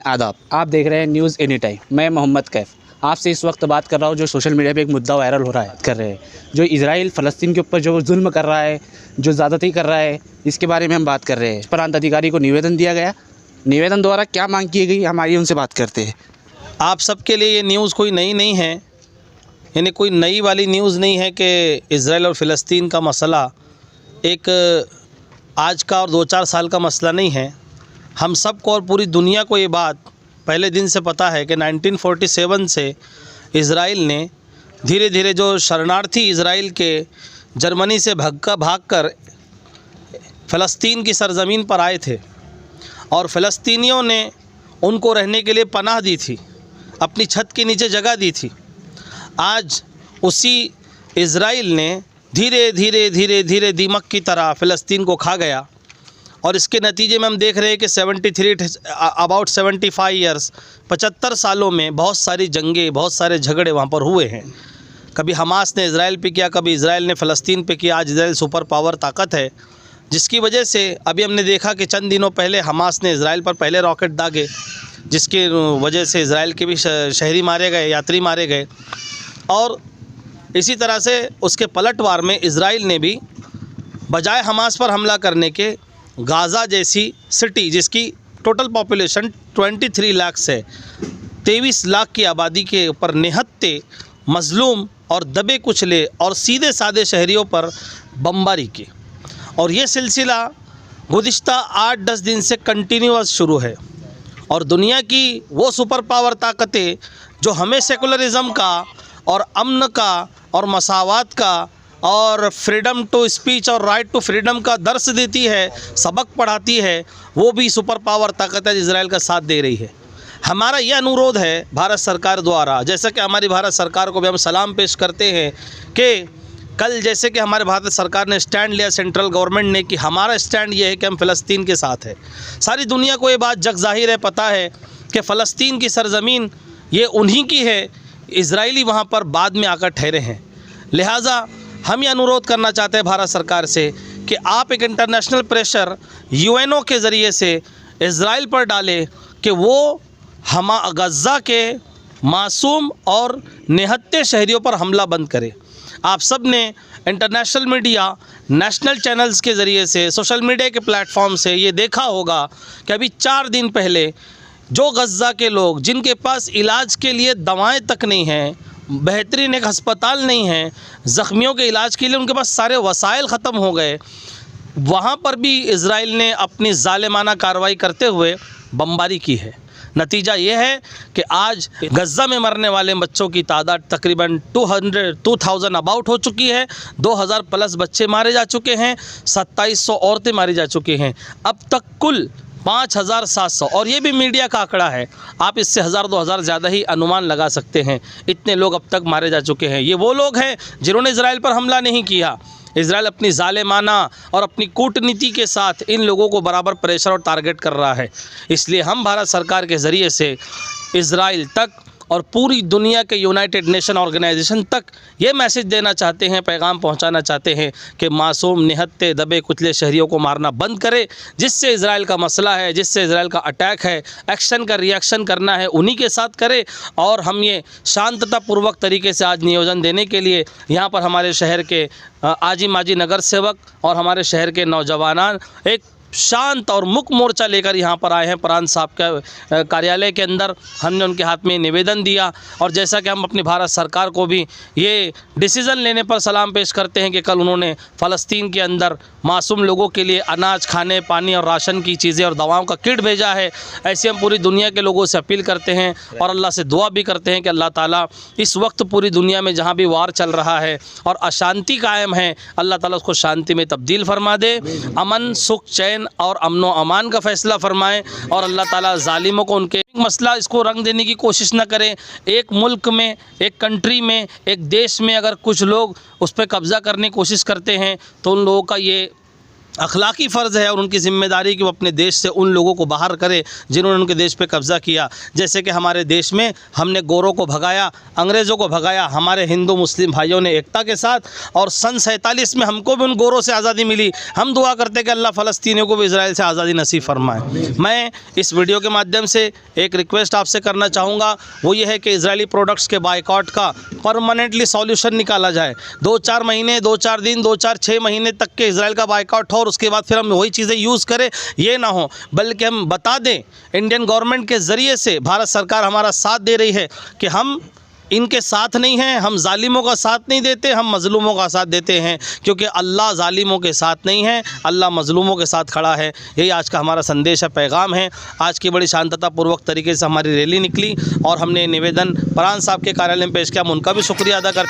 आदाब, आप देख रहे हैं न्यूज़ एनी टाइम। मैं मोहम्मद कैफ आपसे इस वक्त बात कर रहा हूँ जो सोशल मीडिया पे एक मुद्दा वायरल हो रहा है कर रहे हैं जो इजराइल फ़लस्तीन के ऊपर जो जुल्म कर रहा है, जो ज़्यादती कर रहा है, इसके बारे में हम बात कर रहे हैं। प्रांत अधिकारी को निवेदन दिया गया, निवेदन द्वारा क्या मांग की गई, हमारी उनसे बात करते हैं। आप सबके लिए ये न्यूज़ कोई नई नहीं है, यानी कोई नई वाली न्यूज़ नहीं है कि इजराइल और फ़लस्तीन का मसला एक आज का और 2-4 साल का मसला नहीं है। हम सबको और पूरी दुनिया को ये बात पहले दिन से पता है कि 1947 से इजराइल ने धीरे धीरे जो शरणार्थी इजराइल के जर्मनी से भागकर फ़लस्तीन की सरज़मीन पर आए थे और फ़लस्तीनियों ने उनको रहने के लिए पनाह दी थी, अपनी छत के नीचे जगह दी थी। आज उसी इजराइल ने धीरे धीरे धीरे धीरे दीमक की तरह फ़लस्तीन को खा गया और इसके नतीजे में हम देख रहे हैं कि 75 ईयर्स 75 सालों में बहुत सारी जंगें, बहुत सारे झगड़े वहाँ पर हुए हैं। कभी हमास ने इजराइल पे किया, कभी इजराइल ने फ़लस्तीन पे किया। आज इजराइल सुपर पावर ताकत है, जिसकी वजह से अभी हमने देखा कि चंद दिनों पहले हमास ने इजराइल पर पहले रॉकेट दागे, जिसकी वजह से इजराइल के भी शहरी मारे गए, यात्री मारे गए। और इसी तरह से उसके पलटवार में इजराइल ने भी बजाय हमास पर हमला करने के गाज़ा जैसी सिटी, जिसकी टोटल पॉपुलेशन 23 लाख से 23 लाख की आबादी के ऊपर निहत्ते, मजलूम और दबे कुचले और सीधे साधे शहरियों पर बमबारी की। और ये सिलसिला गुज़िश्ता 8-10 दिन से कंटिन्यूअस शुरू है। और दुनिया की वो सुपर पावर ताकतें जो हमें सेकुलरिज़म का और अमन का और मसावात का और फ्रीडम टू स्पीच और राइट टू फ्रीडम का दर्स देती है, सबक पढ़ाती है, वो भी सुपर पावर ताकत है इजराइल का साथ दे रही है। हमारा यह अनुरोध है भारत सरकार द्वारा, जैसा कि हमारी भारत सरकार को भी हम सलाम पेश करते हैं कि कल जैसे कि हमारे भारत सरकार ने स्टैंड लिया, सेंट्रल गवर्नमेंट ने, कि हमारा स्टैंड ये है कि हम फ़लस्तीन के साथ है। सारी दुनिया को ये बात जग ज़ाहिर है, पता है कि फ़लस्तीन की सरज़मीन ये उन्हीं की है, इजराइली वहाँ पर बाद में आकर ठहरे हैं। लिहाजा हम ये अनुरोध करना चाहते हैं भारत सरकार से कि आप एक इंटरनेशनल प्रेशर यूएनओ के ज़रिए से इजराइल पर डालें कि वो गज़ा के मासूम और निहत्ते शहरियों पर हमला बंद करे। आप सब ने इंटरनेशनल मीडिया, नेशनल चैनल्स के ज़रिए से, सोशल मीडिया के प्लेटफॉर्म से ये देखा होगा कि अभी 4 दिन पहले जो गज़ा के लोग, जिनके पास इलाज के लिए दवाएं तक नहीं हैं, बेहतरीन एक अस्पताल नहीं है, ज़ख्मियों के इलाज के लिए उनके पास सारे वसाइल ख़त्म हो गए, वहाँ पर भी इजराइल ने अपनी ज़ालिमाना कार्रवाई करते हुए बमबारी की है। नतीजा ये है कि आज गज़ा में मरने वाले बच्चों की तादाद तकरीबन 2000 अबाउट हो चुकी है। 2000 प्लस बच्चे मारे जा चुके हैं, 2700 औरतें मारी जा चुकी हैं। अब तक कुल 5700, और ये भी मीडिया का आंकड़ा है, आप इससे 1000-2000 ज़्यादा ही अनुमान लगा सकते हैं। इतने लोग अब तक मारे जा चुके हैं। ये वो लोग हैं जिन्होंने इजराइल पर हमला नहीं किया। इजराइल अपनी ज़ालिमाना और अपनी कूटनीति के साथ इन लोगों को बराबर प्रेशर और टारगेट कर रहा है। इसलिए हम भारत सरकार के ज़रिए से इजराइल तक और पूरी दुनिया के यूनाइटेड नेशन ऑर्गेनाइजेशन तक ये मैसेज देना चाहते हैं, पैगाम पहुंचाना चाहते हैं कि मासूम, निहत्ते, दबे कुचले शहरियों को मारना बंद करे। जिससे इजराइल का मसला है, जिससे इजराइल का अटैक है, एक्शन का रिएक्शन करना है, उन्हीं के साथ करे। और हम ये शांततापूर्वक तरीके से आज नियोजन देने के लिए यहाँ पर हमारे शहर के आजी माजी नगर सेवक और हमारे शहर के नौजवान एक शांत और मुक्त मोर्चा लेकर यहाँ पर आए हैं। प्रांत साहब के कार्यालय के अंदर हमने उनके हाथ में निवेदन दिया, और जैसा कि हम अपनी भारत सरकार को भी ये डिसीज़न लेने पर सलाम पेश करते हैं कि कल उन्होंने फ़लस्तीन के अंदर मासूम लोगों के लिए अनाज, खाने, पानी और राशन की चीज़ें और दवाओं का किट भेजा है। ऐसे हम पूरी दुनिया के लोगों से अपील करते हैं और अल्लाह से दुआ भी करते हैं कि अल्लाह ताला इस वक्त पूरी दुनिया में जहाँ भी वार चल रहा है और अशांति कायम है, अल्लाह ताला उसको शांति में तब्दील फरमा दे, अमन, सुख, चैन और अमनो अमान का फ़ैसला फरमाएं। और अल्लाह ताला ज़ालिमों को उनके मसला इसको रंग देने की कोशिश न करें। एक मुल्क में, एक कंट्री में, एक देश में अगर कुछ लोग उस पर कब्ज़ा करने की कोशिश करते हैं तो उन लोगों का ये अखलाकी फ़र्ज़ है और उनकी ज़िम्मेदारी कि वो अपने देश से उन लोगों को बाहर करे जिन्होंने उनके देश पे कब्ज़ा किया। जैसे कि हमारे देश में हमने गोरों को भगाया, अंग्रेज़ों को भगाया, हमारे हिंदू मुस्लिम भाइयों ने एकता के साथ, और सन 47 में हमको भी उन गोरों से आज़ादी मिली। हम दुआ करते कि अल्लाह फ़लस्तीनियों को भी इजराइल से आज़ादी नसीब फरमाए। मैं इस वीडियो के माध्यम से एक रिक्वेस्ट आपसे करना चाहूँगा, वो ये है कि इजरायली प्रोडक्ट्स के बायकॉट का परमानेंटली सॉल्यूशन निकाला जाए। 2-4 महीने, 2-4 दिन, 2-4-6 महीने तक के इजराइल का बायकॉट हो और उसके बाद फिर हम वही चीज़ें यूज़ करें, ये ना हो। बल्कि हम बता दें इंडियन गवर्नमेंट के ज़रिए से, भारत सरकार हमारा साथ दे रही है कि हम इनके साथ नहीं हैं, हम जालिमों का साथ नहीं देते, हम मज़लूमों का साथ देते हैं, क्योंकि अल्लाह जालिमों के साथ नहीं है, अल्लाह मज़लूमों के साथ खड़ा है। यही आज का हमारा संदेश है, पैगाम है। आज की बड़ी शांततापूर्वक तरीके से हमारी रैली निकली और हमने निवेदन परान साहब के कार्यालय में पेश किया। हम उनका भी शुक्रिया अदा करते हैं।